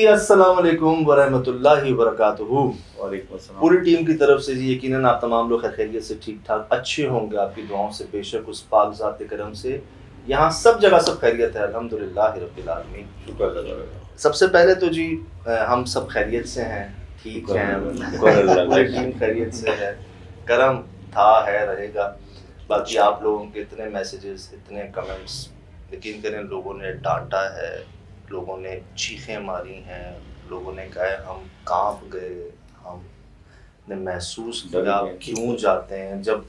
अस्सलाम वालेकुम वरहमतुल्लाहि वबरकातुहू। वालेकुम अस्सलाम। पूरी टीम की तरफ से जी यकीनन आप तमाम लोग खैरियत से ठीक ठाक अच्छे होंगे आपकी दुआओं से, बेशक उस पाक ज़ात करम से यहाँ सब जगह सब खैरियत है, अल्हम्दुलिल्लाह रब्बिल आलमीन। शुक्र अल्लाह का। सबसे पहले तो जी हम सब खैरियत से हैं, ठीक हैं, पूरी टीम खैरियत से है, करम था है रहेगा। बाकी आप लोगों के इतने मैसेजेस, इतने कमेंट्स, यकीन करें लोगों ने डांटा है, लोगों ने चीखें मारी हैं, लोगों ने कहा है हम कांप गए, हमने महसूस किया आप क्यों जाते हैं, जब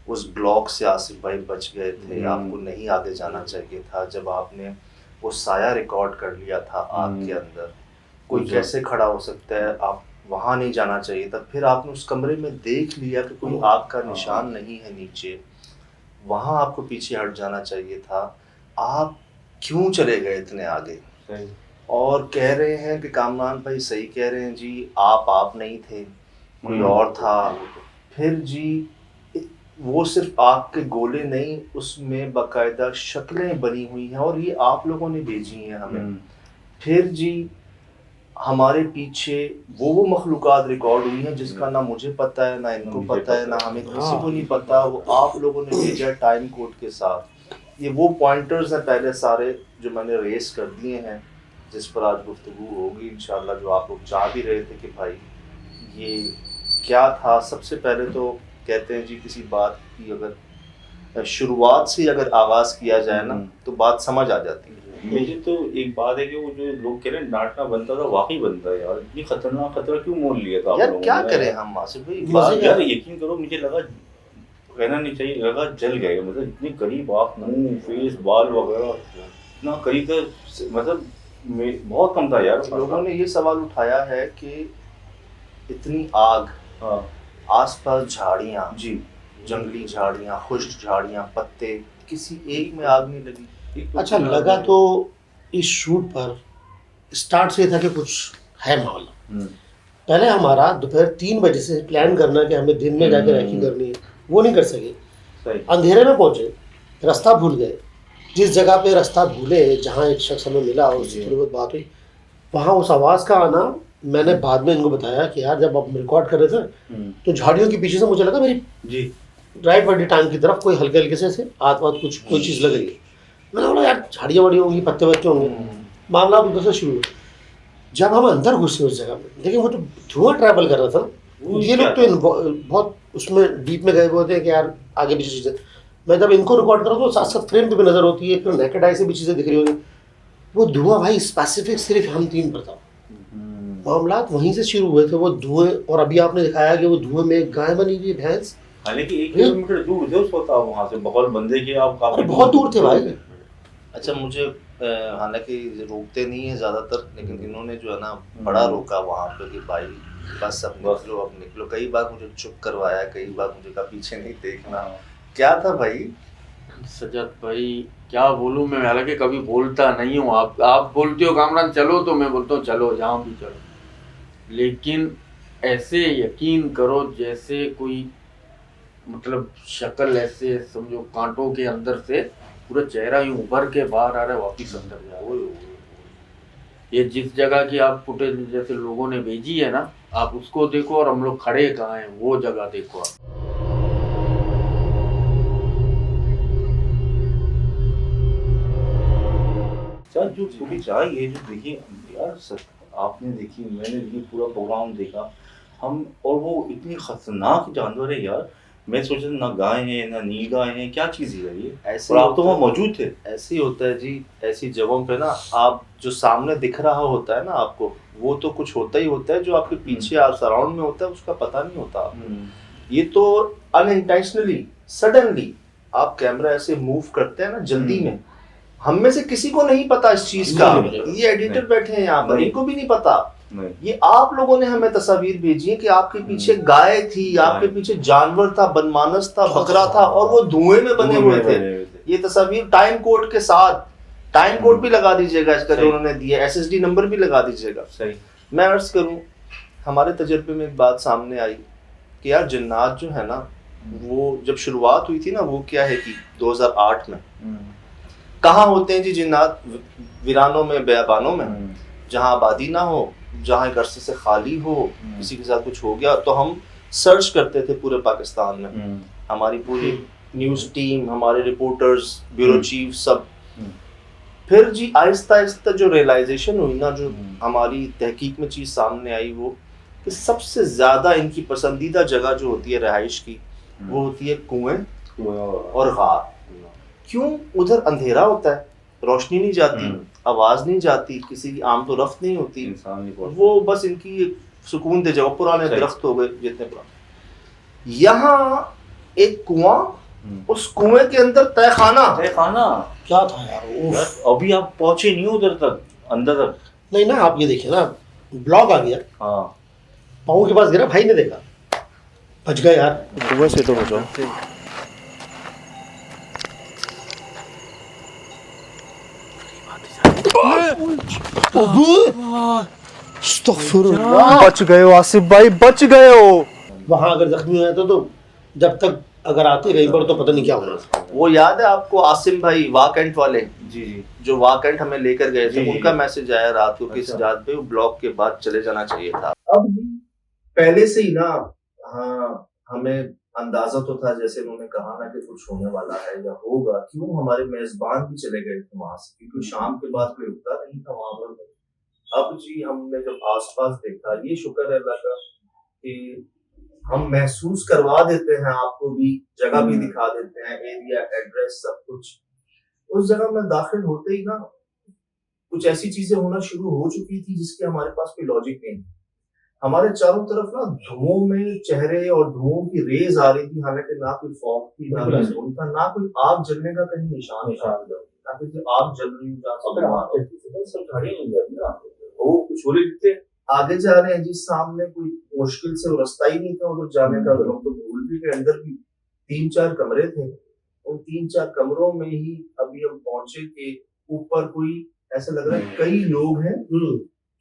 उस ब्लॉक से आसिफ भाई बच गए थे, आपको नहीं आगे जाना चाहिए था, जब आपने वो साया रिकॉर्ड कर लिया था आग के अंदर, कोई कैसे खड़ा हो सकता है, आप वहाँ नहीं जाना चाहिए था, फिर आपने उस कमरे में देख लिया कि कोई आग का निशान नहीं है नीचे, वहाँ आपको पीछे हट जाना चाहिए था, आप क्यों चले गए इतने आगे। और कह रहे हैं कि कामरान भाई सही कह रहे हैं जी, आप नहीं थे, कोई और था। फिर जी वो सिर्फ आग के गोले नहीं, उसमें बाकायदा शक्लें बनी हुई हैं और ये आप लोगों ने भेजी हैं हमें। फिर जी हमारे पीछे वो मखलूक़ात रिकॉर्ड हुई हैं जिसका ना मुझे पता है, ना इनको पता है, ना हमें किसी को नहीं पता, वो आप लोगों ने भेजा टाइम कोड के साथ। ये वो पॉइंटर्स हैं पहले सारे जो मैंने रेस कर दिए हैं, जिस पर आज गुफ्तगू होगी इंशाल्लाह, जो आप लोग चाह भी रहे थे कि भाई ये क्या था। सबसे पहले तो कहते हैं जी किसी बात की अगर शुरुआत से अगर आगाज़ किया जाए ना तो बात समझ आ जाती है। मुझे तो एक बात है कि वो जो लोग कह रहे हैं डांटना बनता था, वाकई बनता है यार। इतनी खतरनाक खतरा क्यों मोल लिया था यार, क्या करें हम आसिफ भाई। बात यार यकीन करो, मुझे लगा कहना नहीं चाहिए, लगा जल गए, मतलब इतने करीब आप, मुंह फेस बाल वगैरह इतना करीब था, मतलब बहुत कम था यार। लोगों ने ये सवाल उठाया है कि इतनी आग, आसपास झाड़ियाँ जी, जंगली झाड़ियाँ, खुश्क झाड़ियाँ, पत्ते, किसी एक में आग नहीं लगी। अच्छा लगा तो इस शूट पर स्टार्ट से था कि कुछ है माहौल। पहले हमारा दोपहर 3 बजे से प्लान करना कि हमें दिन में जाकर रैकिंग करनी है, वो नहीं कर सके। अंधेरे में पहुंचे, रास्ता भूल गए। जिस जगह पे रास्ता भूले, जहाँ एक शख्स हमें मिला और उससे थोड़ी बहुत बात हुई, वहाँ उस आवाज़ का आना मैंने बाद में इनको बताया कि यार जब आप रिकॉर्ड कर रहे थे तो झाड़ियों के पीछे से मुझे लगा मेरी जी राइट बॉडी टांग की तरफ कोई हल्के हल्के से आत कुछ कोई चीज़ लग रही है। मैंने बोला यार झाड़ियाँ वाड़ी होंगी, पत्ते वत्ते होंगे, मामला उधर से शुरू हुआ। जब हम अंदर घुसे उस जगह में, देखिए वो तो धुआं ट्रैवल कर रहा था, ये लोग तो बहुत उसमें डीप में गए हुए थे कि यार आगे पीछे चीज़ें। मैं जब इनको रिकॉर्ड कर रहा हूँ तो साथ साथ फ्रेम पे भी नज़र होती है, फिर नेकेड आई से भी चीज़ें दिख रही होती। वो धुआं भाई स्पेसिफिक सिर्फ हम 3 पर था। मामला वहीं से शुरू हुए थे वो धुएं, और अभी आपने दिखाया कि वो धुएं में एक गाय बनी हुई है, भैंस। हालांकि 1 किलोमीटर दूर थे उस वक्त आप वहाँ से, बगल बंदे के आप काफी बहुत दूर थे भाई। अच्छा मुझे हालांकि रोकते नहीं है ज़्यादातर, लेकिन इन्होंने जो है ना बड़ा रोका वहाँ पे कि भाई बस अब निकलो, अब निकलो। कई बार मुझे चुप करवाया, कई बार मुझे कहा पीछे नहीं देखना। क्या था भाई सजद भाई, क्या बोलूँ मैं, हालांकि कभी बोलता नहीं हूँ। आप बोलते हो कामरान चलो, तो मैं बोलता हूँ चलो, जहाँ भी चलो, लेकिन ऐसे यकीन करो जैसे कोई मतलब शक्ल ऐसे समझो कांटों के अंदर से पूरा चेहरा यूं उभर के बाहर आ रहा है, वापिस अंदर जा रहा है। ये जिस जगह की आप फुटेज जैसे लोगों ने भेजी है ना, आप उसको देखो और हम लोग खड़े कहाँ हैं वो जगह देखो आप। जो पूरी चाहिए जो देखिए यार, आपने देखी, मैंने देखी, पूरा प्रोग्राम देखा हम, और वो इतनी खतरनाक जानवर है यार। मैं सोच रहा ना गाय है ना नील गाय है, क्या चीज़ है ये। ऐसे और आप तो वहाँ मौजूद थे। ऐसे ही होता है जी, ऐसी जगहों पे ना आप जो सामने दिख रहा होता है ना आपको, वो तो कुछ होता ही होता है, जो आपके पीछे सराउंड में होता है उसका पता नहीं होता। ये तो अनइंटेंशनली सडनली आप कैमरा ऐसे मूव करते हैं ना जल्दी में, हम में से किसी को नहीं पता इस चीज का। ये एडिटर बैठे हैं यहाँ पर, इनको भी नहीं पता। ये आप लोगों ने हमें तस्वीर भेजी है कि आपके पीछे गाय थी, आपके पीछे जानवर था, बनमानस था, बकरा था, और वो धुएं में बने हुए थे। ये तस्वीर टाइम कोड के साथ, टाइम कोड भी लगा दीजिएगा इसका जो उन्होंने दिया, SSD नंबर भी लगा दीजिएगा। सही। मैं अर्ज करूं, हमारे तजर्बे में एक बात सामने आई कि यार जिन्नात जो है ना, वो जब शुरुआत हुई थी ना, वो क्या है कि 2008 में कहाँ होते हैं जी जिन्नात, वीरानों में, बेयाबानों में। जहाँ आबादी ना हो, जहाँ एक अरसे से खाली हो, किसी के साथ कुछ हो गया तो हम सर्च करते थे पूरे पाकिस्तान में। हमारी पूरी न्यूज़ टीम, हमारे रिपोर्टर्स, ब्यूरो चीफ सब। फिर जी आहिस्ता आहिस्ता जो रियलाइजेशन हुई ना, जो हमारी तहकीक में चीज़ सामने आई, वो कि सबसे ज़्यादा इनकी पसंदीदा जगह जो होती है रहाइश की, वो होती है कुएं और गार। क्यों? उधर अंधेरा होता है, रोशनी नहीं जाती, आवाज़ नहीं जाती, किसी की आम तो रफ्त नहीं होती, वो बस इनकी एक सुकून दे जगह। पुराने दरख्त हो गए जितने पुराने। यहाँ एक कुआं, उस कुएं के अंदर तहखाना क्या था यार, अभी आप पहुंचे नहीं उधर तक, अंदर तक नहीं ना। आप ये देखिए ना, ब्लॉग आ गया, हाँ पाँव के पास गिरा, भाई ने देखा, बच गए यार। कुएं से तो बचाओ। बच गए हो आसिफ भाई, बच गए हो। वहां अगर जख्मी हुए तो जब तक अगर आते कहीं पर तो पता नहीं क्या होना था। वो याद है आपको आसिम भाई वाकंट वाले, जी जी, जो वाकंट हमें लेकर गए थे, जी, उनका जी। मैसेज आया रात को कि इस अच्छा। जात पे ब्लॉक के बाद चले जाना चाहिए था। अब भी पहले से ही ना, हाँ, हमें अंदाजा तो था, जैसे उन्होंने कहा ना कि कुछ होने वाला है या होगा। क्यों? हमारे मेजबान भी चले गए थे वहां से, क्योंकि शाम के बाद कोई रुकता नहीं था वहां पर। अब जी हमने जब आसपास देखा, ये शुक्र है अल्लाह का कि हम महसूस करवा देते हैं आपको भी, जगह भी दिखा देते हैं, एरिया, एड्रेस, सब कुछ। उस जगह में दाखिल होते ही ना कुछ ऐसी चीजें होना शुरू हो चुकी थी जिसके हमारे पास कोई लॉजिक नहीं। हमारे चारों तरफ ना धुओं में चेहरे और धुओं की रेज आ रही थी, हालांकि ना कोई फॉग थी, ना कोई धुंध था, ना कोई आग जलने का कहीं निशान था, ना कोई आग जल रही हो। आगे जा रहे हैं जी, सामने कोई मुश्किल से रास्ता ही नहीं था उधर जाने का। लोग तो भूल भी के अंदर भी 3-4 कमरे थे, उन 3-4 कमरों में ही अभी हम पहुंचे कि ऊपर कोई ऐसा लग रहा है कई लोग हैं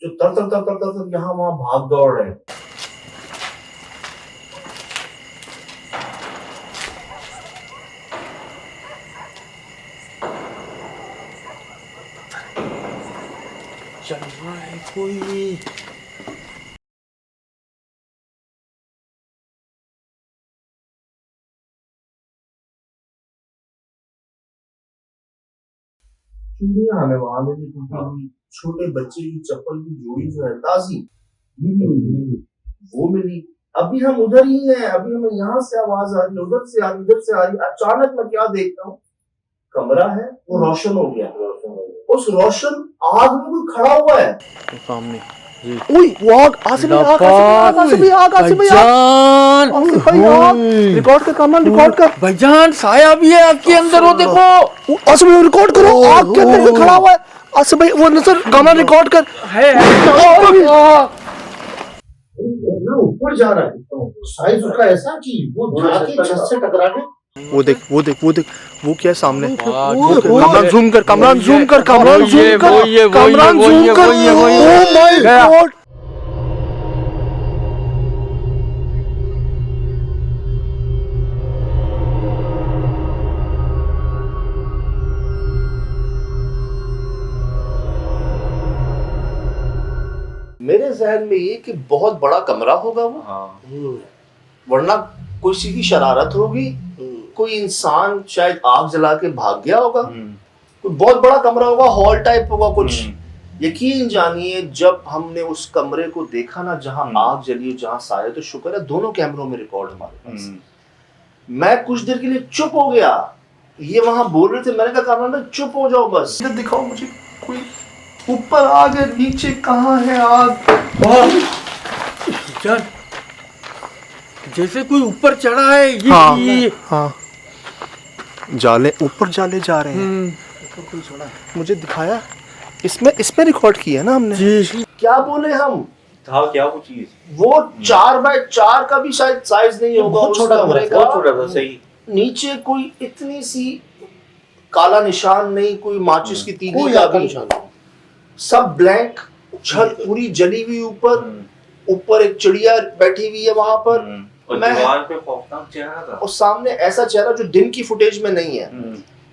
जो तर यहाँ वहां भाग दौड़ रहे हैं। चल रहा है कोई। चूड़ियां हमें वहां मिली, क्योंकि छोटे बच्चे की चप्पल की जोड़ी जो है ताजी मिली हुई, वो मिली। अभी हम उधर ही हैं, अभी हमें यहाँ से आवाज आ रही है, उधर से आ रही, इधर से आ रही। अचानक मैं क्या देखता हूँ, कमरा है वो रोशन हो गया। उस रोशन आग में कोई खड़ा हुआ है सामने। ओए वो आग, आसिफ भाई आग, आसिफ भाई आग, आसिफ भाई आग, आसिफ भाई आग। रिकॉर्ड कर कामरान, रिकॉर्ड कर भाईजान, साया भी है आपके अंदर, वो देखो। आसिफ भाई रिकॉर्ड करो, आग के अंदर कोई खड़ा हुआ है। आसिफ भाई वो नजर, कामरान रिकॉर्ड कर। ना ऊपर जा रहा है, साइज उसका ऐसा कि वो जाके छत से टकरा के। वो देख, वो देख, वो देख, वो क्या है सामने। वो कामरान जूम कर, कामरान जूम कर, कामरान वो जूम ये, कर, वो ये, कामरान वो ये, जूम कर। वो ये, वो ये। ओह माय गया। गॉड। मेरे जहन में ये कि बहुत बड़ा कमरा होगा वो, हाँ वरना कोई सी की शरारत होगी, कोई इंसान शायद आग जला के भाग गया होगा, कोई बहुत बड़ा कमरा होगा, हॉल टाइप होगा कुछ। यकीन जानिए जब हमने उस कमरे को देखा ना, जहां आग जली हो, जहां साया, तो शुक्र है दोनों कैमरों में रिकॉर्ड हमारे पास। मैं कुछ देर के लिए चुप हो गया। ये वहां बोल रहे थे, मैंने कहा कामरान चुप हो जाओ बस, दिखाओ मुझे कोई ऊपर आग है, नीचे कहाँ है आग। जान, जैसे कोई ऊपर चढ़ा है। ये हाँ हाँ, जाले ऊपर, जाले जा रहे हैं। मुझे दिखाया, इसमें रिकॉर्ड किया ना हमने जी। क्या बोले हम, था क्या वो चीज, वो 4x4 का भी शायद साइज नहीं होगा, बहुत उस छोटा कमरे बहुत का। छोटा था, सही। नीचे कोई इतनी सी काला निशान नहीं, कोई माचिस की तीली कोई का आग का भी, निशान नहीं। सब ब्लैंक, छत पूरी जली हुई, ऊपर एक चिड़िया बैठी हुई है वहां पर। और दीवार पे खौफनाक चेहरा था, और सामने ऐसा चेहरा जो दिन की फुटेज में नहीं है।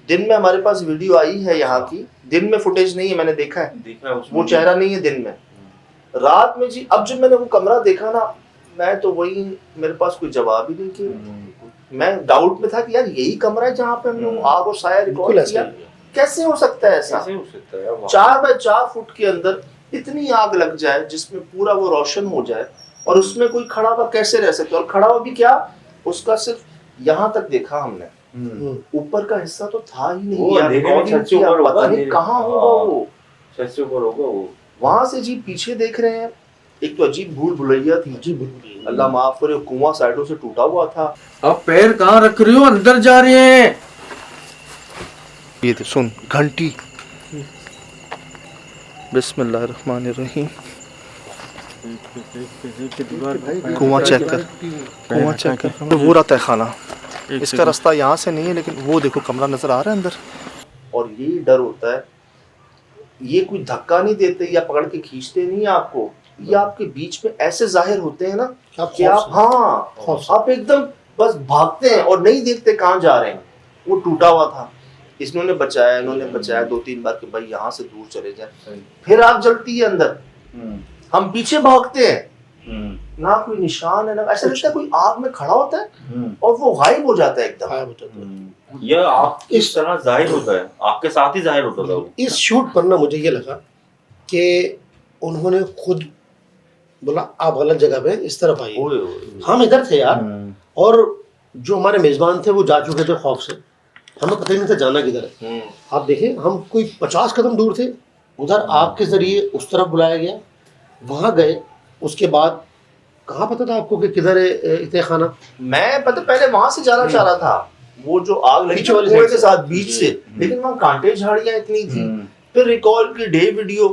दिन में हमारे पास वीडियो आई है यहाँ की, दिन में फुटेज नहीं है, मैंने देखा है, देखा है उसमें वो चेहरा नहीं है दिन में। रात में जी, अब जब मैंने वो कमरा देखा ना, मैं तो वही, मेरे पास कोई जवाब ही नहीं कि मैं डाउट में था कि यार यही कमरा है जहाँ पे हमने वो आग और साया बिल्कुल रिकॉर्ड ऐसा किया। ही है। कैसे हो सकता है ऐसा? कैसे हो सकता है यार? 4 बाय 4 फुट के अंदर इतनी आग लग जाए जिसमें पूरा वो रोशन हो जाए, और उसमें कोई खड़ा हुआ कैसे रह सकता है? और खड़ा हुआ भी क्या, उसका सिर्फ यहाँ तक देखा हमने, ऊपर का हिस्सा तो था ही नहीं वो यार, अंधेरे में recording छत से किया, ऊपर होगा, पता नहीं अंधेरे। कहाँ होगा हाँ। वो। छत से ऊपर होगा वो। वहां से जी पीछे देख रहे हैं, एक तो अजीब भूल भुलैया थी जी बिल्कुल। अल्लाह माफ करे, कुआं साइडों से टूटा हुआ था। अब पैर कहाँ रख रही हो, अंदर जा रहे हैं। ये तो सुन, घंटी। बिस्मिल्लाहिर्रहमानिर्रहीम। कुआं चेक कर, कुआं चेक कर। वो रहा तहखाना, इसका रास्ता यहाँ से नहीं है, लेकिन वो देखो कमरा नजर आ रहा है अंदर। और ये डर होता है, ये कोई धक्का नहीं देते या पकड़ के खींचते नहीं है आपको, ये आपके बीच में ऐसे जाहिर होते हैं ना कि आप, हाँ, आप एकदम बस भागते हैं और नहीं देखते कहाँ जा रहे हैं। वो टूटा हुआ था, इन्होंने बचाया, इन्होंने बचाया 2-3 बार कि भाई यहाँ से दूर चले जाए। फिर आग जलती है अंदर, हम पीछे भागते हैं, ना कोई निशान है, ना ऐसा लगता है कोई आग में खड़ा होता है और वो गायब हो जाता है एकदम। यह आप इस तरह जाहिर होता है, आपके साथ ही जाहिर होता था वो। इस शूट पर ना मुझे ये लगा कि उन्होंने खुद बोला आप गलत जगह पे इस तरफ आइए, हम इधर थे यार, और जो हमारे मेजबान थे वो जा चुके थे खौफ से, हमें पता ही नहीं था जाना किधर है। आप देखें, हम कोई 50 कदम दूर थे, उधर आग के जरिए उस तरफ बुलाया गया, वहां गए, उसके बाद कहाँ पता था आपको कि किधर है इतने खाना? मैं पता पहले वहां से जाना चाह रहा था, वो जो आग लगी पीछे वाली कुएं साइड के से। साथ बीच से, लेकिन वहाँ कांटे झाड़ियां इतनी थी। फिर रिकॉल की डे वीडियो,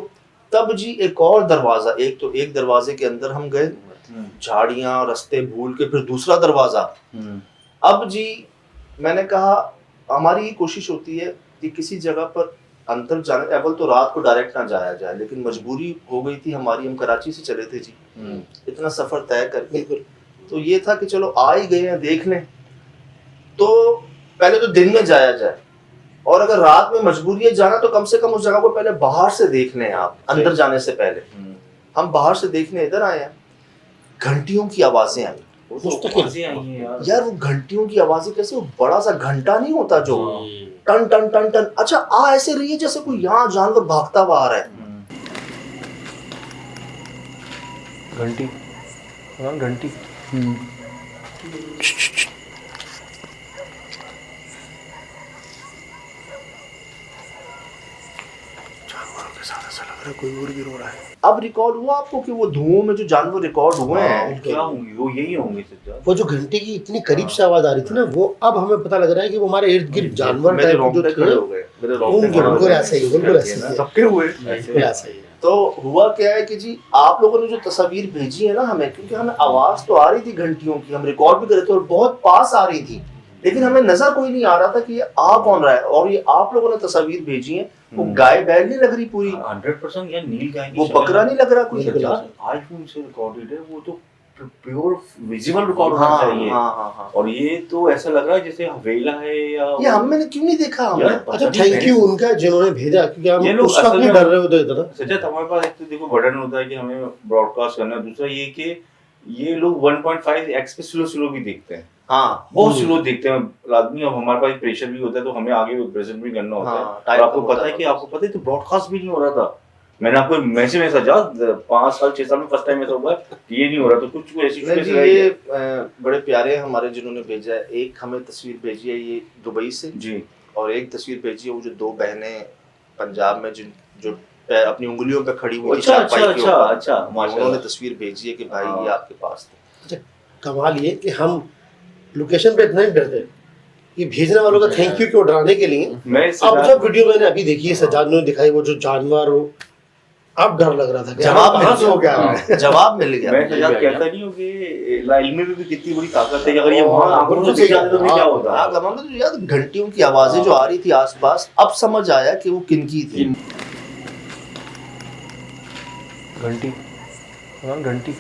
तब जी एक और दरवाजा, एक दरवाजे के अंदर हम गए, झाड़ियां रास्ते भूल के फिर दूसरा दरवाजा। अब जी मैंने कहा हमारी ये कोशिश होती है कि किसी जगह पर अंदर जाने, अव्वल तो रात को डायरेक्ट ना जाया जाए, लेकिन मजबूरी हो गई थी हमारी, हम कराची से चले थे जी, इतना सफर तय करके, तो ये था कि चलो आ ही गए हैं देख लें, तो पहले तो दिन में जाया जाए, और अगर रात में मजबूरी है जाना तो कम से कम उस जगह को पहले बाहर से देख लें आप, अंदर जाने से पहले। हम बाहर से देखने इधर आए हैं, घंटियों की आवाजें आई यार, वो घंटियों की आवाजें कैसे, वो बड़ा सा घंटा नहीं होता जो टन टन टन टन, अच्छा आ ऐसे रही है जैसे कोई यहाँ जानवर भागता हुआ आ रहा है। घंटी, हाँ घंटी। जानवरों के साथ ऐसा लग रहा है कोई और भी रो रहा है। अब रिकॉर्ड हुआ आपको कि वो धुओं में जो जानवर रिकॉर्ड हुए हैं, क्या होंगे वो, यही होंगे सज्जाद। वो जो घंटे की इतनी करीब से आवाज आ रही थी ना, वो अब हमें पता लग रहा है कि वो हमारे इर्द गिर्द जानवर मेरे टाइप के रोंगटे जो खड़े थे, हो गए, मेरे रोंगटे खड़े हो बिल्कुल गए। ऐसे ही, बिल्कुल ऐसे ही, सबके हुए। बिल्कुल ऐसे ही। तो हुआ क्या है कि जी आप लोगों ने जो तस्वीर भेजी है ना हमें, क्योंकि हमें आवाज तो आ रही थी घंटियों की, हम रिकॉर्ड भी कर रहे थे और बहुत पास आ रही थी, लेकिन हमें नजर कोई नहीं आ रहा था कि ये आ कौन रहा है। और ये आप लोगों ने तस्वीर भेजी है, वो गाय बैल नहीं लग रही पूरी, 100% यार नील गाय की वो शक्ल बकरा नहीं लग रहा कोई। बिल्कुल। आईफोन से रिकॉर्डेड है, वो तो प्योर विजिबल रिकॉर्ड होना चाहिए। हाँ। और ये तो ऐसा लग रहा है जैसे हवेला है या ये हमने क्यों नहीं देखा हमने? यार, अच्छा थैंक यू उनका जिन्होंने भेजा, क्योंकि ये हम लोग उस वक्त असल नहीं में- डर रहे होते इतना। सच्चा हमारे पास एक तो देखो बटन होता है कि हमें ब्रॉडकास्ट करना है, दूसरा ये कि ये लोग 1.5x पे स्लो भी देखते हैं, हाँ बहुत स्लो देखते हैं आदमी। अब हमारे पास प्रेशर भी होता है तो हमें आगे प्रेजेंट भी करना होता हाँ, है। और टाइम आपको कम पता होता है है। कि आपको पता है तो ब्रॉडकास्ट भी नहीं हो रहा था। मैंने आपको मैसेज में सजा 5 साल 6 साल में फर्स्ट टाइम ऐसा हुआ है, ये नहीं हो रहा, तो कुछ ऐसी नहीं जी, सिचुएशन रही ये है। बड़े प्यारे हैं हमारे जिन्होंने भेजा है। एक हमें तस्वीर भेजी है ये दुबई से, जी, और और एक तस्वीर भेजी है वो जो 2 बहनें पंजाब में जो अपनी उंगलियों पे खड़ी हुई थी अच्छा चारपाई के ऊपर, अच्छा उन्होंने माशाल्लाह। तस्वीर भेजी है कि भाई हाँ। ये आपके पास थे। कमाल ये कि हम लोकेशन पे इतना ही डरते, ये भेजने वालों का थैंक यू क्यों डराने के लिए। मैं अब जब वीडियो मैंने अभी देखी है, सज्जाद ने दिखाई वो जो जानवर हो, अब डर लग रहा था कि जवाब कहाँ से हो गया है। जवाब मिल गया। मैं सजाद कहता नहीं हूँ कि लाइल में भी कितनी बड़ी ताकत है कि अगर ये वहां आंखों बिल्कुल से सही जाते तो फिर क्या होता है। आग लगा तो यार घंटियों की आवाजें जो आ रही थी आसपास, अब समझ आया कि वो किनकी थी। घंटी, हाँ घंटी।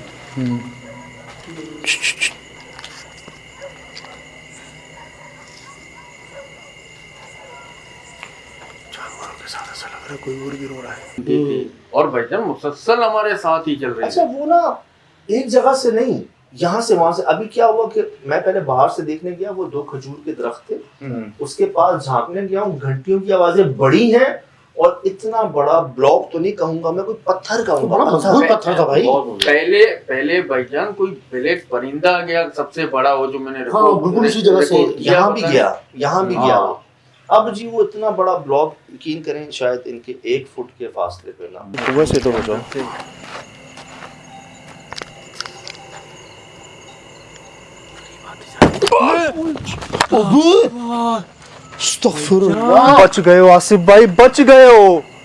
जानवरों के साथ ऐसा लग रहा है रहा है कोई और भी रो रहा है। और भाईजान मुसलसल हमारे साथ ही चल रही अच्छा है। वो ना एक जगह से नहीं, यहाँ से वहां से। अभी क्या हुआ कि मैं पहले बाहर से देखने गया, वो 2 खजूर के दरख्त थे, उसके पास झांकने गया हूँ, घंटियों की आवाजें बड़ी हैं, और इतना बड़ा ब्लॉक तो नहीं कहूंगा मैं, कोई पत्थर कहूंगा, बड़ा मजबूत पत्थर था भाई। पहले भाईजान कोई ब्लैक परिंदा गया सबसे बड़ा, वो जो मैंने हाँ, बिल्कुल इसी जगह से यहाँ भी गया, यहाँ भी गया। हाँ। अब जी वो इतना बड़ा ब्लॉक, यकीन करें शायद इनके 1 फुट के फासले पे ना। सुबह से तो बचाओ। अस्तगफिरुल्लाह। बच गए हो आसिफ भाई, बच गए हो।